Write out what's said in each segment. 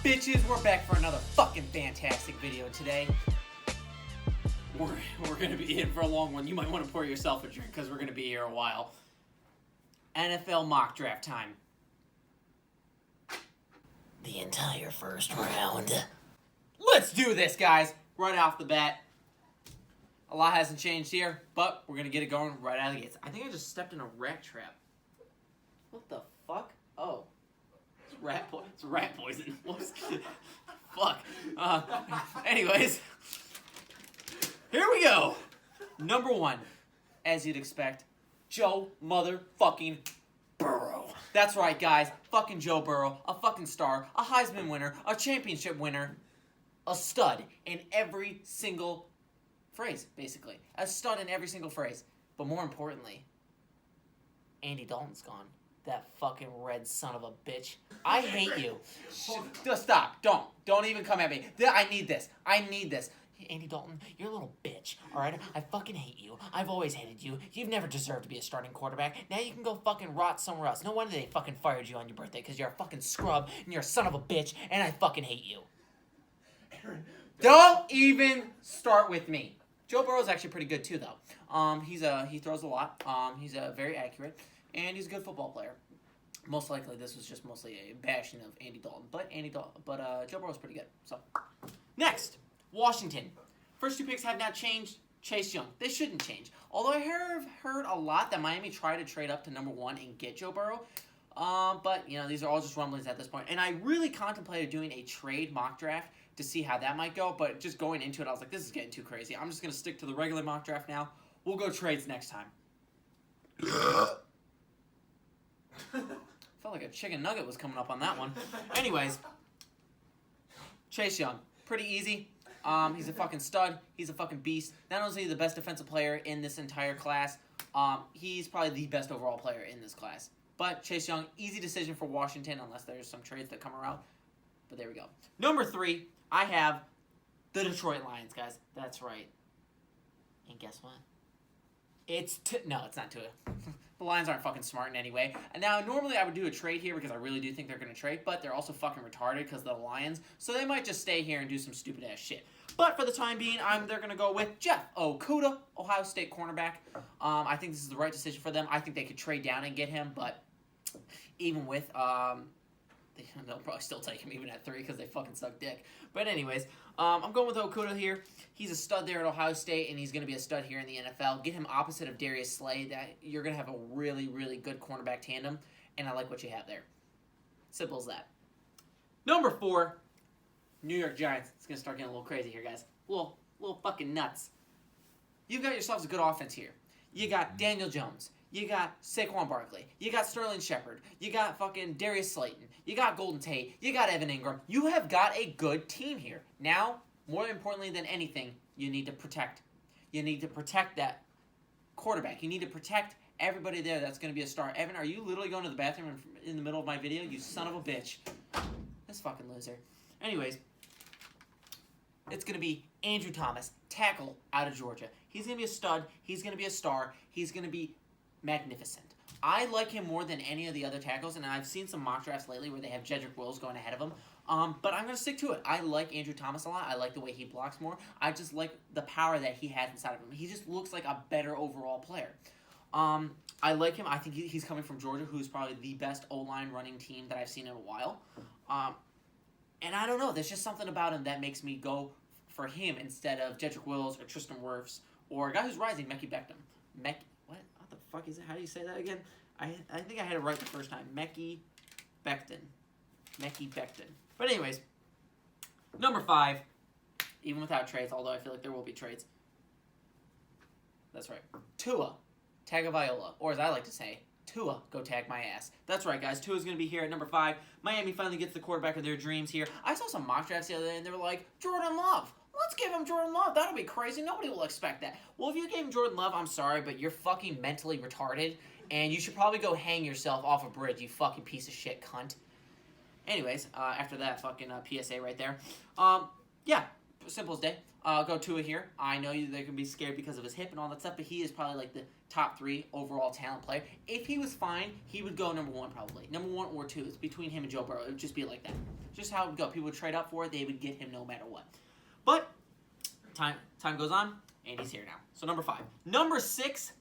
bitches? We're back for another fucking fantastic video today. We're gonna be in for a long one. You might want to pour yourself a drink because we're gonna be here a while. NFL mock draft time. The entire first round. Let's do this, guys. Right off the bat. A lot hasn't changed here, but we're gonna get it going right out of the gates. I think I just stepped in a rat trap. What the fuck? Oh. It's rat poison. Fuck. Anyways. Here we go. Number one, as you'd expect, Joe motherfucking Burrow. That's right, guys. Fucking Joe Burrow. A fucking star. A Heisman winner. A championship winner. A stud in every single phrase, basically. A stud in every single phrase. But more importantly, Andy Dalton's gone. That fucking red son of a bitch. I hate you. Just stop. Don't even come at me. I need this. Andy Dalton, you're a little bitch, alright? I fucking hate you. I've always hated you. You've never deserved to be a starting quarterback. Now you can go fucking rot somewhere else. No wonder they fucking fired you on your birthday, because you're a fucking scrub, and you're a son of a bitch, and I fucking hate you. Don't even start with me. Joe Burrow's actually pretty good, too, though. He throws a lot. He's very accurate, and he's a good football player. Most likely, this was just mostly a bashing of Andy Dalton, but Joe Burrow's pretty good. So, next. Washington. First two picks have not changed. Chase Young. They shouldn't change. Although I have heard a lot that Miami tried to trade up to number one and get Joe Burrow. But, you know, these are all just rumblings at this point. And I really contemplated doing a trade mock draft to see how that might go. But just going into it, I was like, this is getting too crazy. I'm just going to stick to the regular mock draft now. We'll go trades next time. Felt like a chicken nugget was coming up on that one. Anyways. Chase Young. Pretty easy. He's a fucking stud. He's a fucking beast. Not only is he the best defensive player in this entire class, he's probably the best overall player in this class. But Chase Young, easy decision for Washington unless there's some trades that come around. But there we go. Number three, I have the Detroit Lions, guys. That's right. And guess what? No, it's not Tua. The Lions aren't fucking smart in any way. And now, normally I would do a trade here because I really do think they're going to trade, but they're also fucking retarded because they're the Lions, so they might just stay here and do some stupid-ass shit. But for the time being, they're going to go with Jeff Okudah, Ohio State cornerback. I think this is the right decision for them. I think they could trade down and get him, but even with... they'll probably still take him even at 3 because they fucking suck dick. But anyways, I'm going with Okudah here. He's a stud there at Ohio State, and he's going to be a stud here in the NFL. Get him opposite of Darius Slay. That you're going to have a really, really good cornerback tandem, and I like what you have there. Simple as that. Number 4, New York Giants. It's going to start getting a little crazy here, guys. A little fucking nuts. You've got yourselves a good offense here. You got Daniel Jones. You got Saquon Barkley. You got Sterling Shepard. You got fucking Darius Slayton. You got Golden Tate. You got Evan Ingram. You have got a good team here. Now, more importantly than anything, you need to protect. You need to protect that quarterback. You need to protect everybody there that's going to be a star. Evan, are you literally going to the bathroom in the middle of my video? You son of a bitch. This fucking loser. Anyways, it's going to be Andrew Thomas, tackle out of Georgia. He's going to be a stud. He's going to be a star. He's going to be magnificent. I like him more than any of the other tackles, and I've seen some mock drafts lately where they have JEDRICK going ahead of him. But I'm going to stick to it. I like Andrew Thomas a lot. I like the way he blocks more. I just like the power that he has inside of him. He just looks like a better overall player. I like him. I think he's coming from Georgia, who's probably the best O-line running team that I've seen in a while. And I don't know. There's just something about him that makes me go for him instead of JEDRICK Wills or Tristan Wirfs or a guy who's rising, Mekhi Becton. What the fuck is it? How do you say that again? I think I had it right the first time. Mekhi Becton. But anyways, number 5, even without trades, although I feel like there will be trades. That's right. Tua Tagovailoa, or as I like to say, Tua, go tag my ass. That's right, guys. Tua's going to be here at number 5. Miami finally gets the quarterback of their dreams here. I saw some mock drafts the other day, and they were like, Jordan Love. Let's give him Jordan Love. That'll be crazy. Nobody will expect that. Well, if you gave him Jordan Love, I'm sorry, but you're fucking mentally retarded, and you should probably go hang yourself off a bridge, you fucking piece of shit cunt. Anyways, after that fucking PSA right there. Yeah, simple as day. Go Tua here. I know they can be scared because of his hip and all that stuff, but he is probably like the top 3 overall talent player. If he was fine, he would go number 1 probably. Number 1 or 2. It's between him and Joe Burrow. It would just be like that. Just how it would go. People would trade up for it. They would get him no matter what. But time goes on, and he's here now. So number 5. Number 6.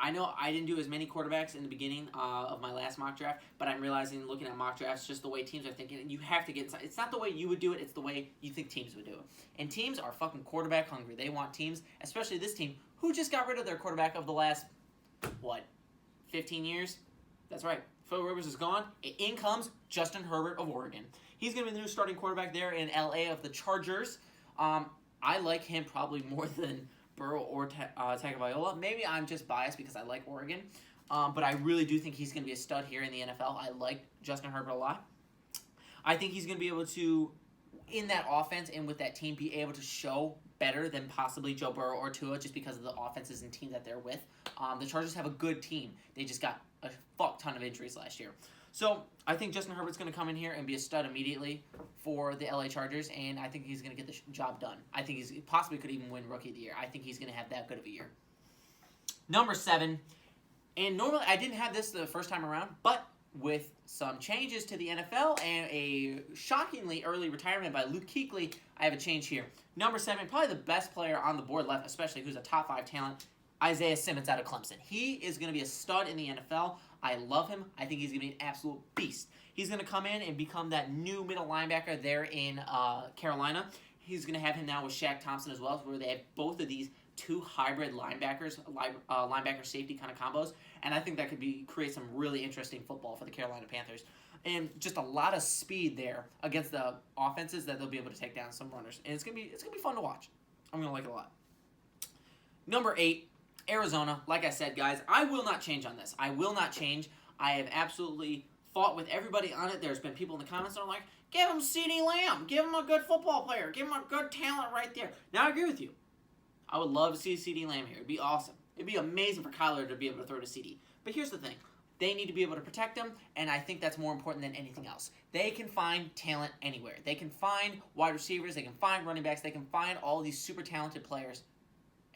I know I didn't do as many quarterbacks in the beginning of my last mock draft, but I'm realizing, looking at mock drafts, just the way teams are thinking, you have to get inside. It's not the way you would do it, it's the way you think teams would do it. And teams are fucking quarterback hungry. They want teams, especially this team, who just got rid of their quarterback of the last, 15 years? That's right. Phil Rivers is gone. In comes Justin Herbert of Oregon. He's going to be the new starting quarterback there in LA of the Chargers. I like him probably more than BURROW or TAGOVAILOA. Maybe I'm just biased because I like Oregon. But I really do think he's going to be a stud here in the NFL. I like Justin Herbert a lot. I think he's going to be able to, in that offense and with that team, be able to show better than possibly Joe Burrow or Tua just because of the offenses and team that they're with. The Chargers have a good team. They just got a fuck ton of injuries last year. So I think Justin Herbert's going to come in here and be a stud immediately for the LA Chargers, and I think he's going to get the job done. I think he possibly could even win Rookie of the Year. I think he's going to have that good of a year. Number 7, and normally I didn't have this the first time around, but with some changes to the NFL and a shockingly early retirement by Luke Kuechly, I have a change here. Number 7, probably the best player on the board left, especially who's a top 5 talent, Isaiah Simmons out of Clemson. He is going to be a stud in the NFL. I love him. I think he's going to be an absolute beast. He's going to come in and become that new middle linebacker there in Carolina. He's going to have him now with Shaq Thompson as well, where they have both of these 2 hybrid linebackers, linebacker safety kind of combos. And I think that could create some really interesting football for the Carolina Panthers. And just a lot of speed there against the offenses that they'll be able to take down some runners. And it's gonna be fun to watch. I'm going to like it a lot. Number 8. Arizona, like I said, guys, I will not change on this. I will not change. I have absolutely fought with everybody on it. There's been people in the comments that are like, give him CeeDee Lamb. Give him a good football player. Give him a good talent right there. Now, I agree with you. I would love to see CeeDee Lamb here. It'd be awesome. It'd be amazing for Kyler to be able to throw to CeeDee. But here's the thing. They need to be able to protect him, and I think that's more important than anything else. They can find talent anywhere. They can find wide receivers. They can find running backs. They can find all these super talented players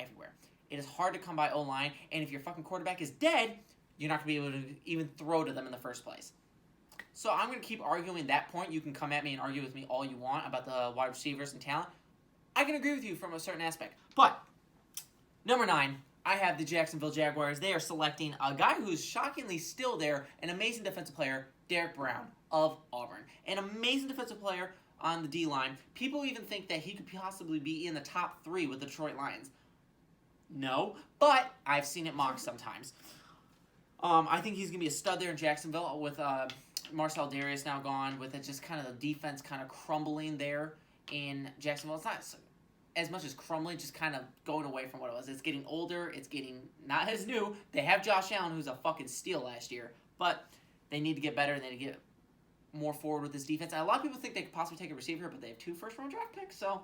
everywhere. It is hard to come by O-line, and if your fucking quarterback is dead, you're not going to be able to even throw to them in the first place. So I'm going to keep arguing that point. You can come at me and argue with me all you want about the wide receivers and talent. I can agree with you from a certain aspect. But, number 9, I have the Jacksonville Jaguars. They are selecting a guy who's shockingly still there, an amazing defensive player, Derrick Brown of Auburn. An amazing defensive player on the D-line. People even think that he could possibly be in the top 3 with the Detroit Lions. No, but I've seen it mocked sometimes. I think he's going to be a stud there in Jacksonville with Marcel Darius now gone, with it just kind of the defense kind of crumbling there in Jacksonville. It's not as much as crumbling, just kind of going away from what it was. It's getting older. It's getting not as new. They have Josh Allen, who's a fucking steal last year, but they need to get better and they need to get more forward with this defense. And a lot of people think they could possibly take a receiver, but they have 2 first-round draft picks, so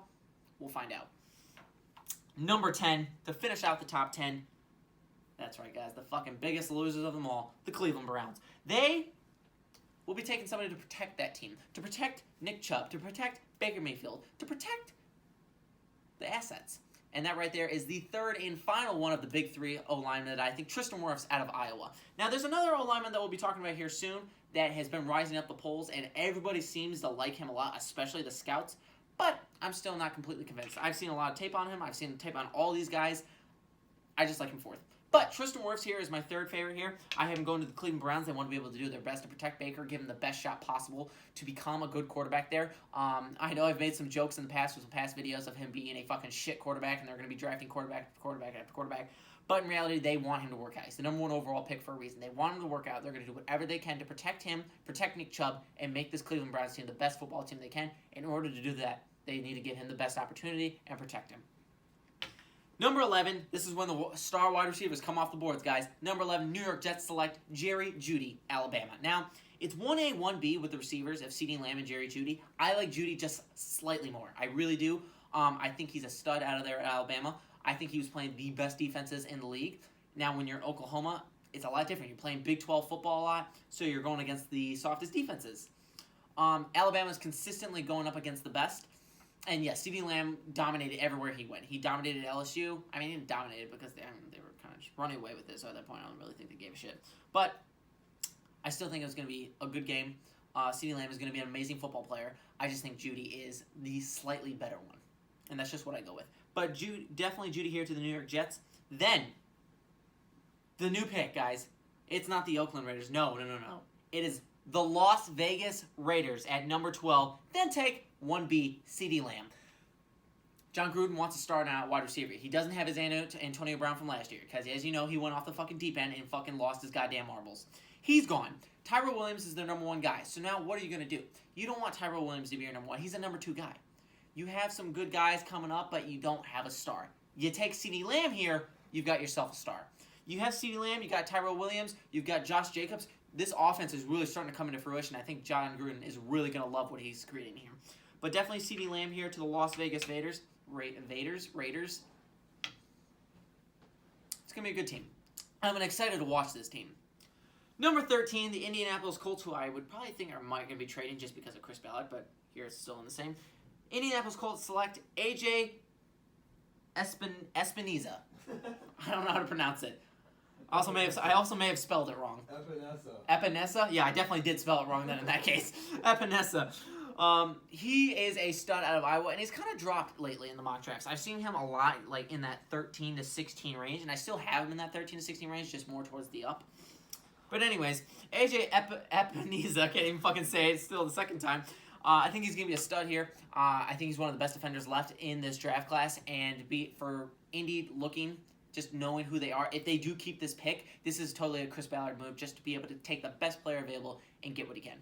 we'll find out. Number 10, to finish out the top 10, that's right, guys, the fucking biggest losers of them all, the Cleveland Browns. They will be taking somebody to protect that team, to protect Nick Chubb, to protect Baker Mayfield, to protect the assets. And that right there is the 3rd and final one of the big 3 O-linemen that I think, Tristan Wirfs out of Iowa. Now, there's another O-lineman that we'll be talking about here soon that has been rising up the polls, and everybody seems to like him a lot, especially the scouts. But I'm still not completely convinced. I've seen a lot of tape on him. I've seen tape on all these guys. I just like him 4th. But Tristan Wirfs here is my 3rd favorite here. I have him going to the Cleveland Browns. They want to be able to do their best to protect Baker, give him the best shot possible to become a good quarterback there. I know I've made some jokes in the past with some past videos of him being a fucking shit quarterback, and they're going to be drafting quarterback after quarterback after quarterback. But in reality, they want him to work out. He's the number 1 overall pick for a reason. They want him to work out. They're going to do whatever they can to protect him, protect Nick Chubb, and make this Cleveland Browns team the best football team they can. In order to do that, they need to give him the best opportunity and protect him. Number 11, this is when the star wide receivers come off the boards, guys. Number 11, New York Jets select Jerry Jeudy, Alabama. Now, it's 1A, 1B with the receivers of CeeDee Lamb and Jerry Jeudy. I like Jeudy just slightly more. I really do. I think he's a stud out of there at Alabama. I think he was playing the best defenses in the league. Now, when you're in Oklahoma, it's a lot different. You're playing Big 12 football a lot, so you're going against the softest defenses. Alabama's consistently going up against the best. And yeah, CeeDee Lamb dominated everywhere he went. He dominated LSU. I mean, he didn't dominate it because they were kind of just running away with it. So at that point, I don't really think they gave a shit. But I still think it was going to be a good game. CeeDee Lamb is going to be an amazing football player. I just think JEUDY is the slightly better one. And that's just what I go with. But definitely JEUDY here to the New York Jets. Then, the new pick, guys. It's not the Oakland Raiders. No. It is the Las Vegas Raiders at number 12. Then take 1B, CeeDee Lamb. John Gruden wants to start out wide receiver. He doesn't have his Antonio Brown from last year. Because, as you know, he went off the fucking deep end and fucking lost his goddamn marbles. He's gone. Tyrell Williams is their number 1 guy. So now what are you going to do? You don't want Tyrell Williams to be your number 1. He's a number 2 guy. You have some good guys coming up, but you don't have a star. You take CeeDee Lamb here, you've got yourself a star. You have CeeDee Lamb, you got Tyrell Williams, you've got Josh Jacobs. This offense is really starting to come into fruition. I think John Gruden is really going to love what he's creating here. But definitely CeeDee Lamb here to the Las Vegas Raiders. Raiders. It's going to be a good team. I'm excited to watch this team. Number 13, the Indianapolis Colts, who I would probably think are going to be trading just because of Chris Ballard, but here it's still in the same. Indianapolis Colts select AJ EPENESA. I don't know how to pronounce it. I also may have spelled it wrong. EPENESA? Yeah, I definitely did spell it wrong then in that case. EPENESA. He is a stud out of Iowa, and he's kind of dropped lately in the mock drafts. I've seen him a lot, like in that 13 to 16 range, and I still have him in that 13 to 16 range, just more towards the up. But anyways, AJ EPENESA, can't even fucking say it still the second time. I think he's going to be a stud here. I think he's one of the best defenders left in this draft class, and for Indy looking, just knowing who they are, if they do keep this pick, this is totally a Chris Ballard move, just to be able to take the best player available and get what he can.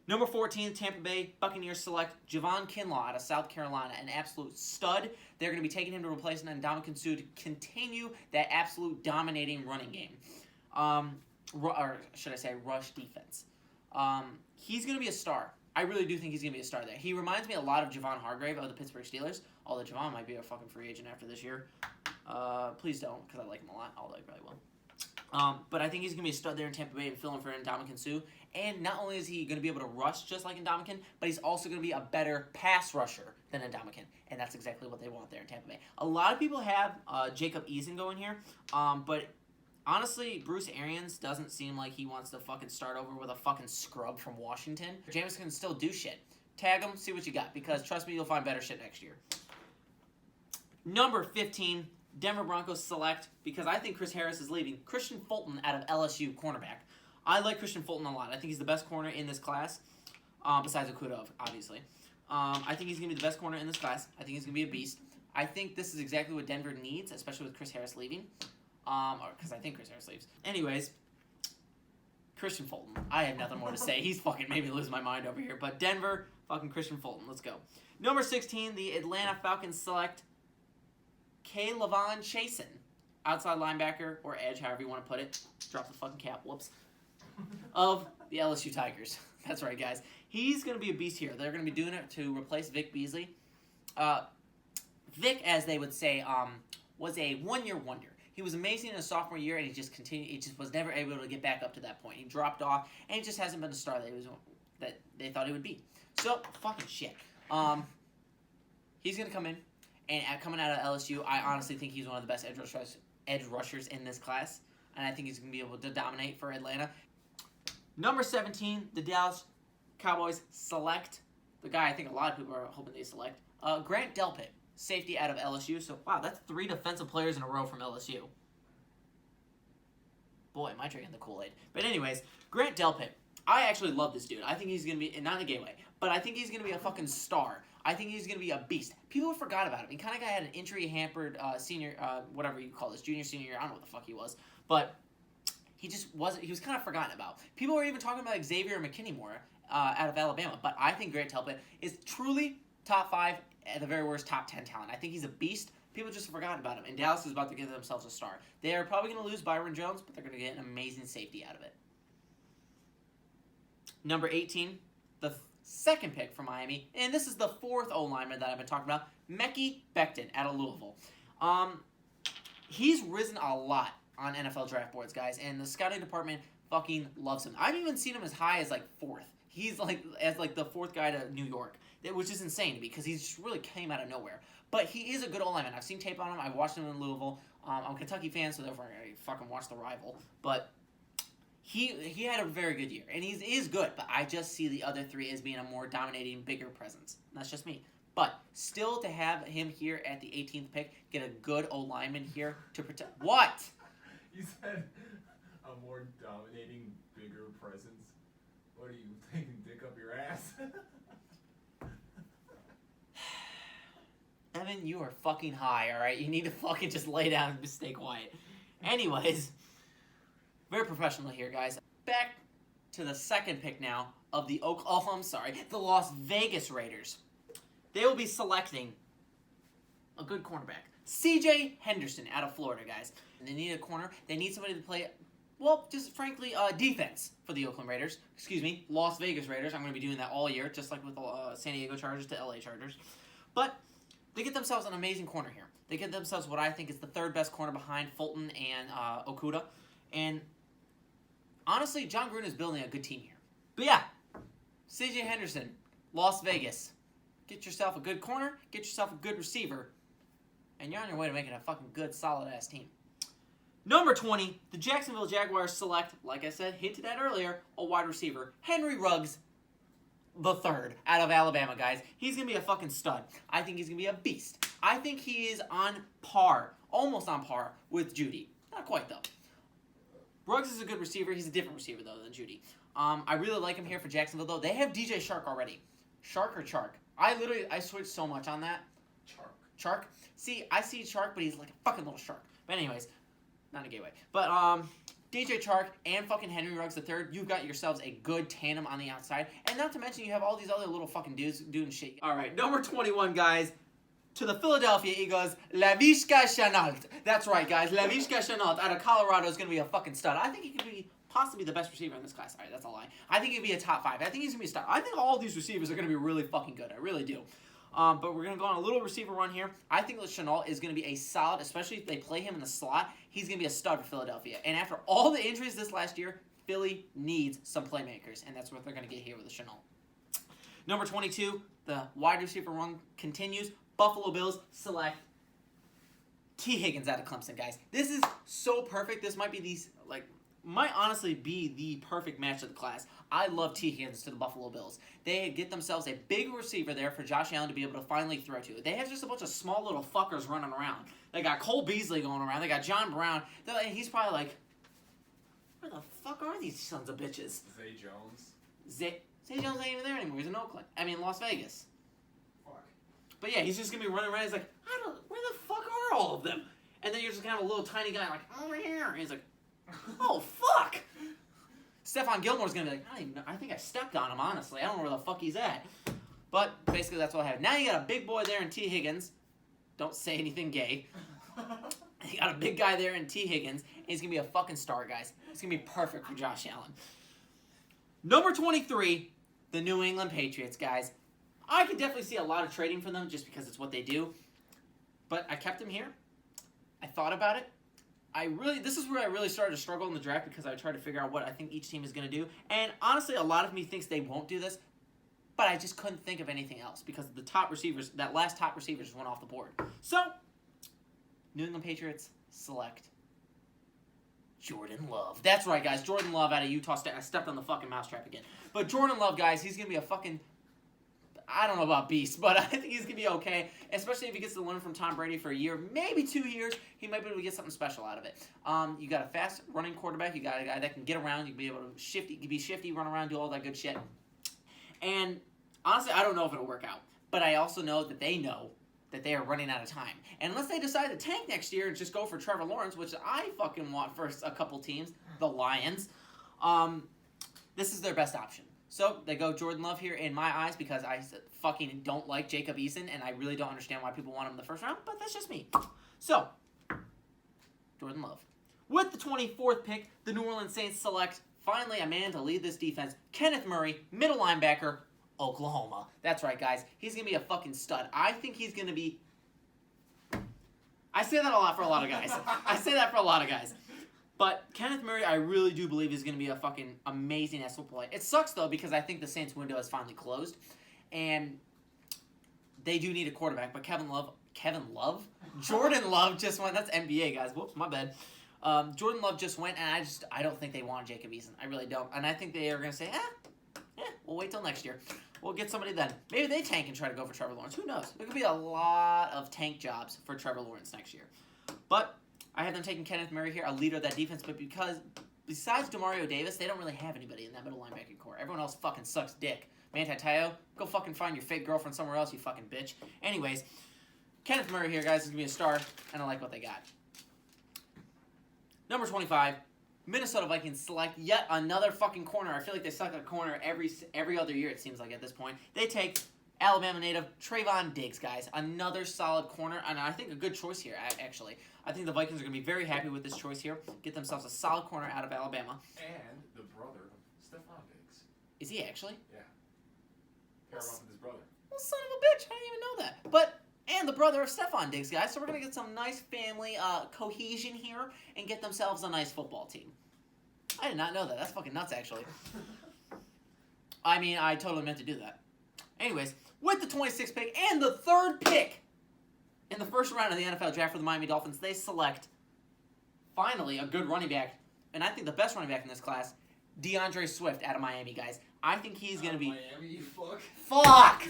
Number 14, Tampa Bay Buccaneers select JAVON KINLAW out of South Carolina, an absolute stud. They're going to be taking him to replace Ndamukong Suh to continue that absolute dominating running game. Or should I say rush defense. He's going to be a star. I really do think he's going to be a star there. He reminds me a lot of Javon Hargrave of the Pittsburgh Steelers, although Javon might be a fucking free agent after this year. Please don't, because I like him a lot, although I probably will. But I think he's going to be a stud there in Tampa Bay and filling for Ndamukong Suh. And not only is he going to be able to rush just like Ndamukong, but he's also going to be a better pass rusher than Ndamukong. And that's exactly what they want there in Tampa Bay. A lot of people have Jacob Eason going here, but honestly, Bruce Arians doesn't seem like he wants to fucking start over with a fucking scrub from Washington. Jameis can still do shit. Tag him, see what you got, because trust me, you'll find better shit next year. Number 15, Denver Broncos select, because I think Chris Harris is leaving, Kristian Fulton out of LSU, cornerback. I like Kristian Fulton a lot. I think he's the best corner in this class, besides Okudah, obviously. I think he's going to be the best corner in this class. I think he's going to be a beast. I think this is exactly what Denver needs, especially with Chris Harris leaving. Because I think Chris Harris leaves. Anyways, Kristian Fulton. I have nothing more to say. He's fucking made me lose my mind over here. But Denver, fucking Kristian Fulton. Let's go. Number 16, the Atlanta Falcons select KLaVon Chaisson. Outside linebacker or edge, however you want to put it. Drop the fucking cap. Whoops. Of the LSU Tigers. That's right, guys. He's going to be a beast here. They're going to be doing it to replace Vic Beasley. Vic, as they would say, was a one-year wonder. He was amazing in his sophomore year, and he just continued. He just was never able to get back up to that point. He dropped off, and he just hasn't been the star that they thought he would be. So, fucking shit. He's going to come in, and coming out of LSU, I honestly think he's one of the best edge rushers in this class, and I think he's going to be able to dominate for Atlanta. Number 17, the Dallas Cowboys select the guy I think a lot of people are hoping they select, Grant Delpit, safety out of LSU. So, wow, that's 3 defensive players in a row from LSU. Boy, am I drinking the Kool-Aid. But anyways, Grant Delpit. I actually love this dude. I think he's going to be, not in a gay way, but I think he's going to be a fucking star. I think he's going to be a beast. People forgot about him. He kind of had an injury-hampered senior, whatever you call this, junior, senior year. I don't know what the fuck he was. But he just wasn't, he was kind of forgotten about. People were even talking about Xavier McKinney more out of Alabama. But I think Grant Delpit is truly top 5, at the very worst, top 10 talent. I think he's a beast. People just forgot about him. And Dallas is about to give themselves a star. They are probably going to lose Byron Jones, but they're going to get an amazing safety out of it. Number 18, the second pick for Miami. And this is the 4th O-lineman that I've been talking about. Mekhi Becton out of Louisville. He's risen a lot on NFL draft boards, guys. And the scouting department fucking loves him. I've even seen him as high as like 4th. he's like as like the fourth guy to New York, which is insane to me because he just really came out of nowhere. But he is a good O-lineman. I've seen tape on him. I've watched him in Louisville. I'm a Kentucky fan, so therefore I fucking watch the rival. But he had a very good year, and he is good. But I just see the other three as being a more dominating, bigger presence. And that's just me. But still, to have him here at the 18th pick, get a good O-lineman here to protect. What? You said a more dominating, bigger presence. What are you taking, dick up your ass? Evan, you are fucking high, alright? You need to fucking just lay down and stay quiet. Anyways, very professional here, guys. Back to the second pick now of the the Las Vegas Raiders. They will be selecting a good cornerback. C.J. Henderson out of Florida, guys. And they need a corner. They need somebody to play, well, just frankly, defense for the Oakland Raiders. Excuse me, Las Vegas Raiders. I'm going to be doing that all year, just like with San Diego Chargers to LA Chargers. But they get themselves an amazing corner here. They get themselves what I think is the third best corner behind Fulton and Okudah. And honestly, John Gruden is building a good team here. But yeah, C.J. Henderson, Las Vegas. Get yourself a good corner, get yourself a good receiver, and you're on your way to making a fucking good, solid-ass team. Number 20, the Jacksonville Jaguars select, like I said, hinted at earlier, a wide receiver, Henry Ruggs the third out of Alabama, guys. He's going to be a fucking stud. I think he's going to be a beast. I think he is on par, almost on par, with JEUDY. Not quite, though. Ruggs is a good receiver. He's a different receiver, though, than JEUDY. I really like him here for Jacksonville, though. They have DJ Chark already. Shark or Chark? I switched so much on that. Chark. See, I see Chark, but he's like a fucking little shark. But anyways, not in a gay way. But, DJ Chark and fucking Henry Ruggs III, you've got yourselves a good tandem on the outside. And not to mention, you have all these other little fucking dudes doing shit. All right, number 21, guys. To the Philadelphia Eagles, Laviska Shenault. That's right, guys. Laviska Shenault out of Colorado is going to be a fucking stud. I think he could be possibly the best receiver in this class. All right, that's a lie. I think he'd be a top 5. I think he's going to be a stud. I think all these receivers are going to be really fucking good. I really do. But we're going to go on a little receiver run here. I think that Shenault is going to be a solid, especially if they play him in the slot. He's going to be a stud for Philadelphia. And after all the injuries this last year, Philly needs some playmakers. And that's what they're going to get here with the Shenault. Number 22, the wide receiver run continues. Buffalo Bills select T. Higgins out of Clemson, guys. This is so perfect. This might be might honestly be the perfect match of the class. I love T. Higgins to the Buffalo Bills. They get themselves a big receiver there for Josh Allen to be able to finally throw to. They have just a bunch of small little fuckers running around. They got Cole Beasley going around. They got John Brown. He's probably like, where the fuck are these sons of bitches? Zay Jones. Zay Jones ain't even there anymore. He's in Oakland. Las Vegas. Fuck. But yeah, he's just going to be running around. He's like, where the fuck are all of them? And then you're just kind of a little tiny guy like, over here. And he's like, oh, fuck. Stephon Gilmore's going to be like, I don't even know. I think I stepped on him, honestly. I don't know where the fuck he's at. But basically, that's what I have. Now you got a big boy there in T. Higgins. Don't say anything gay. You got a big guy there in T. Higgins. And he's going to be a fucking star, guys. It's going to be perfect for Josh Allen. Number 23, the New England Patriots, guys. I could definitely see a lot of trading for them just because it's what they do. But I kept him here. I thought about it. This is where I really started to struggle in the draft because I tried to figure out what I think each team is going to do. And honestly, a lot of me thinks they won't do this, but I just couldn't think of anything else because the top receivers, that last top receiver just went off the board. So, New England Patriots select Jordan Love. That's right, guys. Jordan Love out of Utah State. I stepped on the fucking mousetrap again. But Jordan Love, guys, he's going to be a fucking, I don't know about beast, but I think he's going to be okay, especially if he gets to learn from Tom Brady for a year, maybe 2 years. He might be able to get something special out of it. You got a fast running quarterback. You got a guy that can get around. You can be able to be shifty, run around, do all that good shit. And honestly, I don't know if it'll work out, but I also know that they are running out of time. And unless they decide to tank next year and just go for Trevor Lawrence, which I fucking want for a couple teams, the Lions, this is their best option. So they go Jordan Love here in my eyes because I fucking don't like Jacob Eason, and I really don't understand why people want him in the first round, but that's just me. So, Jordan Love. With the 24th pick, the New Orleans Saints select, finally, a man to lead this defense, Kenneth Murray, middle linebacker, Oklahoma. That's right, guys. He's going to be a fucking stud. I think he's going to be... I say that a lot for a lot of guys. But Kenneth Murray, I really do believe is going to be a fucking amazing ass football player. It sucks, though, because I think the Saints window is finally closed. And they do need a quarterback. But Jordan Love just went. That's NBA, guys. Whoops, my bad. Jordan Love just went, and I don't think they want Jacob Eason. I really don't. And I think they are going to say, we'll wait till next year. We'll get somebody then. Maybe they tank and try to go for Trevor Lawrence. Who knows? There could be a lot of tank jobs for Trevor Lawrence next year. But I have them taking Kenneth Murray here, a leader of that defense. But because besides Demario Davis, they don't really have anybody in that middle linebacking core. Everyone else fucking sucks dick. Manti Te'o, go fucking find your fake girlfriend somewhere else, you fucking bitch. Anyways, Kenneth Murray here, guys, is going to be a star, and I like what they got. Number 25, Minnesota Vikings select yet another fucking corner. I feel like they suck at a corner every other year, it seems like, at this point. They take Alabama native Trayvon Diggs, guys. Another solid corner, and I think a good choice here, actually. I think the Vikings are going to be very happy with this choice here. Get themselves a solid corner out of Alabama. And the brother of Stephon Diggs. Is he actually? Yeah. Pair him up with his brother. Well, son of a bitch, I didn't even know that. But, and the brother of Stephon Diggs, guys. So we're going to get some nice family cohesion here and get themselves a nice football team. I did not know that. That's fucking nuts, actually. I mean, I totally meant to do that. Anyways, with the 26th pick and the 3rd pick in the first round of the NFL draft for the Miami Dolphins, they select, finally, a good running back. And I think the best running back in this class, DeAndre Swift out of Miami, guys. I think he's going to be... Miami, you fuck. Fuck!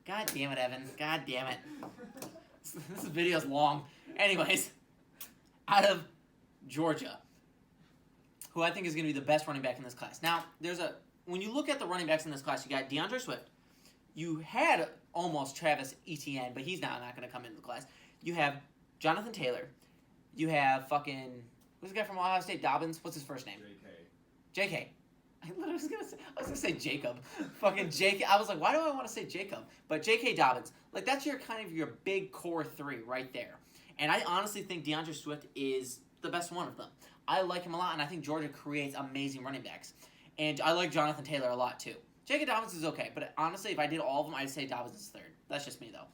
God damn it, Evan. God damn it. This video's long. Anyways, out of Georgia, who I think is going to be the best running back in this class. Now, when you look at the running backs in this class, you got DeAndre Swift. You had almost Travis Etienne, but he's not going to come into the class. You have Jonathan Taylor. You have fucking... Who's the guy from Ohio State? Dobbins? What's his first name? JK. I literally was gonna say Jacob. Fucking Jacob. I was like, why do I want to say Jacob? But J.K. Dobbins. Like, that's your kind of your big core 3 right there. And I honestly think DeAndre Swift is the best one of them. I like him a lot, and I think Georgia creates amazing running backs. And I like Jonathan Taylor a lot, too. J.K. Dobbins is okay, but honestly, if I did all of them, I'd say Dobbins is 3rd. That's just me, though.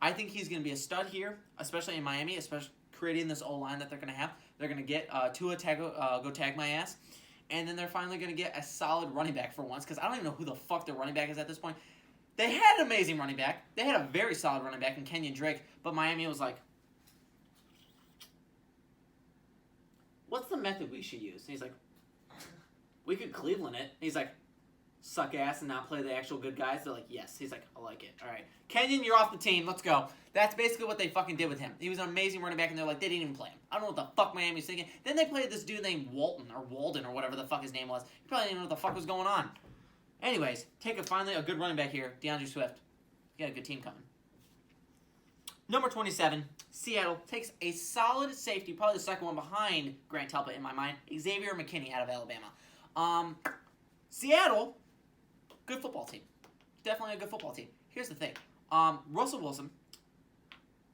I think he's going to be a stud here, especially in Miami, especially creating this O-line that they're going to have. They're going to get Tua go tag my ass. And then they're finally going to get a solid running back for once, because I don't even know who the fuck their running back is at this point. They had an amazing running back. They had a very solid running back in Kenyon Drake, but Miami was like, what's the method we should use? And he's like, we could Cleveland it. And he's like, suck ass and not play the actual good guys? They're like, yes. He's like, I like it. All right. Kenyon, you're off the team. Let's go. That's basically what they fucking did with him. He was an amazing running back, and they're like, they didn't even play him. I don't know what the fuck Miami's thinking. Then they played this dude named Walden or whatever the fuck his name was. He probably didn't know what the fuck was going on. Anyways, finally a good running back here, DeAndre Swift. You got a good team coming. Number 27, Seattle takes a solid safety, probably the second one behind Grant Telpa in my mind, Xavier McKinney out of Alabama. Seattle, good football team. Definitely a good football team. Here's the thing. Russell Wilson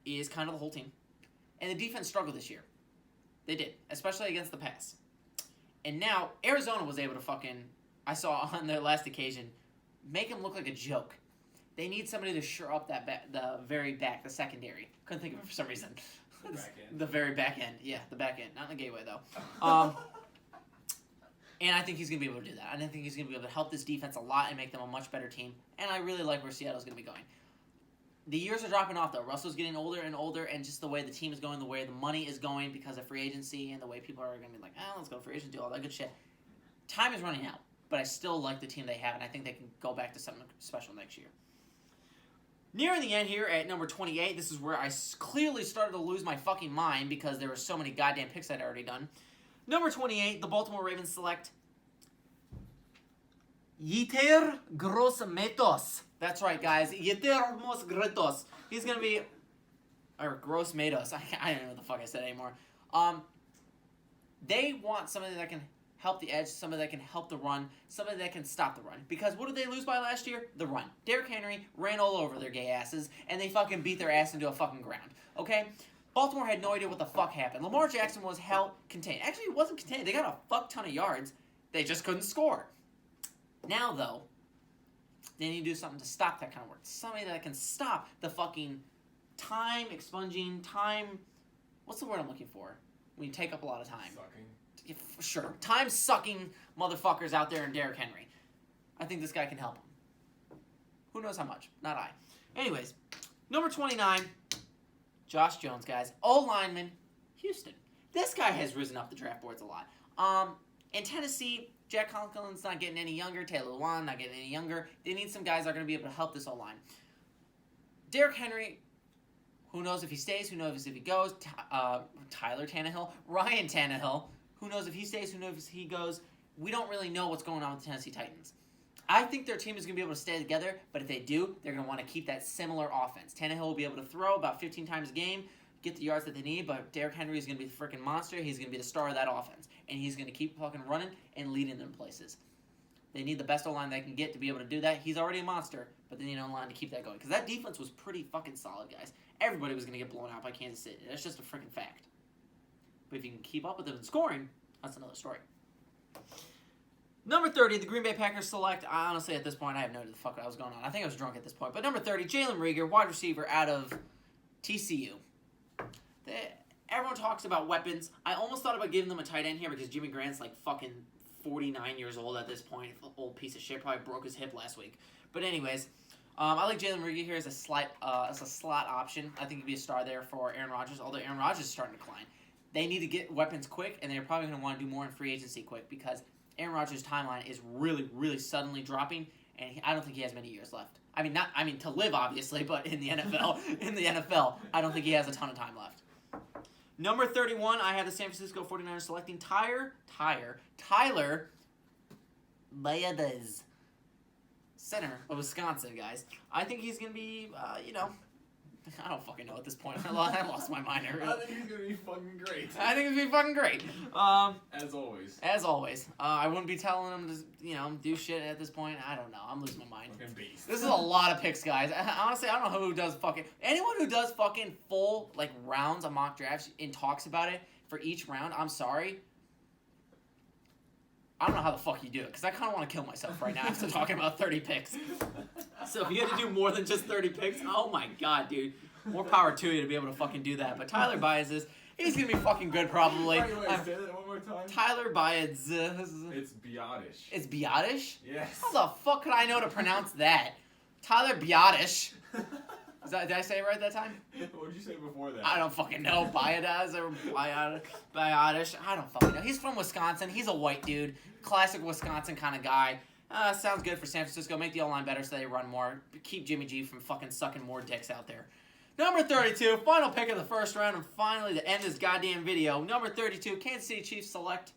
is kind of the whole team. And the defense struggled this year. They did, especially against the pass. And now, Arizona was able to fucking, I saw on their last occasion, make him look like a joke. They need somebody to shore up that the very back, the secondary. Couldn't think of it for some reason. The very back end. Yeah, the back end. Not in the gateway, though. And I think he's going to be able to do that. I think he's going to be able to help this defense a lot and make them a much better team. And I really like where Seattle's going to be going. The years are dropping off, though. Russell's getting older and older, and just the way the team is going, the way the money is going because of free agency, and the way people are going to be like, let's go free agency, do all that good shit. Time is running out, but I still like the team they have, and I think they can go back to something special next year. Nearing the end here at number 28, this is where I clearly started to lose my fucking mind because there were so many goddamn picks I'd already done. Number 28, the Baltimore Ravens select Yetur Gross-Matos. That's right, guys. Yetur Gross-Matos. He's going to be... Or Gross-Matos. I don't know what the fuck I said anymore. They want somebody that can help the edge, somebody that can help the run, somebody that can stop the run. Because what did they lose by last year? The run. Derrick Henry ran all over their gay asses, and they fucking beat their ass into a fucking ground. Okay? Baltimore had no idea what the fuck happened. Lamar Jackson was hell contained. Actually, it wasn't contained. They got a fuck ton of yards. They just couldn't score. Now, though, they need to do something to stop that kind of work. Somebody that can stop the fucking time expunging, time... What's the word I'm looking for? We take up a lot of time. Sucking. Yeah, for sure. Time-sucking motherfuckers out there in Derrick Henry. I think this guy can help him. Who knows how much? Not I. Anyways, number 29, Josh Jones, guys. O-lineman, Houston. This guy has risen up the draft boards a lot. In Tennessee, Jack Conklin's not getting any younger. Taylor Lewan not getting any younger. They need some guys that are going to be able to help this O-line. Derrick Henry, who knows if he stays, who knows if he goes. Tyler Tannehill, Ryan Tannehill, who knows if he stays, who knows if he goes. We don't really know what's going on with the Tennessee Titans. I think their team is going to be able to stay together, but if they do, they're going to want to keep that similar offense. Tannehill will be able to throw about 15 times a game, get the yards that they need, but Derrick Henry is going to be the freaking monster. He's going to be the star of that offense, and he's going to keep fucking running and leading them places. They need the best O-line they can get to be able to do that. He's already a monster, but they need an O-line to keep that going, because that defense was pretty fucking solid, guys. Everybody was going to get blown out by Kansas City. That's just a freaking fact. But if you can keep up with them in scoring, that's another story. Number 30, the Green Bay Packers select. Honestly, at this point, I have no idea the fuck what was going on. I think I was drunk at this point. But number 30, Jalen Reagor, wide receiver out of TCU. Everyone talks about weapons. I almost thought about giving them a tight end here because Jimmy Grant's like fucking 49 years old at this point. Old piece of shit. Probably broke his hip last week. But anyways, I like Jalen Reagor here as a slot option. I think he'd be a star there for Aaron Rodgers, although Aaron Rodgers is starting to decline. They need to get weapons quick, and they're probably going to want to do more in free agency quick because Aaron Rodgers' timeline is really, really suddenly dropping, and I don't think he has many years left. I mean to live, obviously, but in the NFL, I don't think he has a ton of time left. Number 31, I have the San Francisco 49ers selecting Tyler Biadasz, center of Wisconsin, guys. I think he's going to be, I don't fucking know at this point. I lost my mind. I think he's going to be fucking great. I think he's going to be fucking great. As always. As always. I wouldn't be telling him to, do shit at this point. I don't know. I'm losing my mind. Fucking beast. This is a lot of picks, guys. Honestly, I don't know who does fucking... Anyone who does fucking full, rounds of mock drafts and talks about it for each round, I'm sorry. I don't know how the fuck you do it, because I kind of want to kill myself right now after talking about 30 picks. So if you had to do more than just 30 picks, oh my god, dude. More power to you to be able to fucking do that. But Tyler Biadasz, he's going to be fucking good probably. Wait, say that one more time. Tyler Biadasz. It's Biadasz. It's Biadasz? Yes. How the fuck could I know to pronounce that? Tyler Biadasz. Did I say it right that time? What did you say before that? I don't fucking know. Biadasz or Biadasz. I don't fucking know. He's from Wisconsin. He's a white dude. Classic Wisconsin kind of guy. Sounds good for San Francisco. Make the O-line better so they run more. Keep Jimmy G from fucking sucking more dicks out there. Number 32, final pick of the first round, and finally to end this goddamn video. Number 32, Kansas City Chiefs select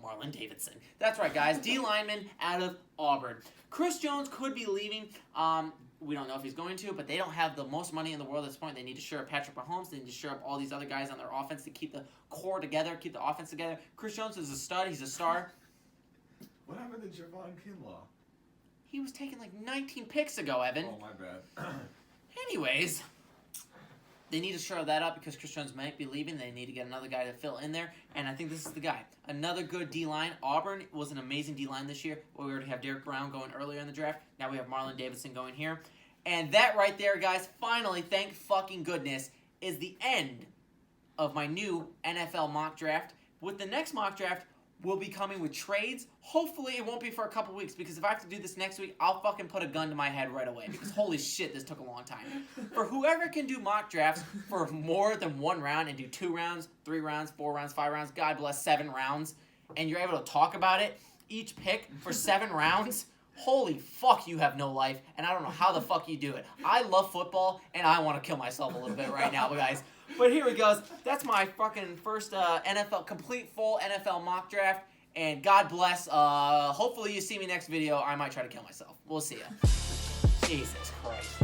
Marlon Davidson. That's right, guys. D lineman out of Auburn. Chris Jones could be leaving. We don't know if he's going to, but they don't have the most money in the world at this point. They need to shore up Patrick Mahomes. They need to shore up all these other guys on their offense to keep the core together, keep the offense together. Chris Jones is a stud. He's a star. What happened to JAVON KINLAW? He was taken 19 picks ago, Evan. Oh, my bad. Anyways, they need to shore that up because Chris Jones might be leaving. They need to get another guy to fill in there, and I think this is the guy. Another good D-line. Auburn was an amazing D-line this year. We already have Derrick Brown going earlier in the draft. Now we have Marlon Davidson going here. And that right there, guys, finally, thank fucking goodness, is the end of my new NFL mock draft. With the next mock draft, we'll be coming with trades. Hopefully, it won't be for a couple weeks, because if I have to do this next week, I'll fucking put a gun to my head right away, because holy shit, this took a long time. For whoever can do mock drafts for more than one round and do 2 rounds, 3 rounds, 4 rounds, 5 rounds, God bless, 7 rounds, and you're able to talk about it, each pick for 7 rounds, holy fuck, you have no life, and I don't know how the fuck you do it. I love football, and I want to kill myself a little bit right now, guys. But here we go. That's my fucking first complete full NFL mock draft. And God bless. Hopefully you see me next video. I might try to kill myself. We'll see ya. Jesus Christ.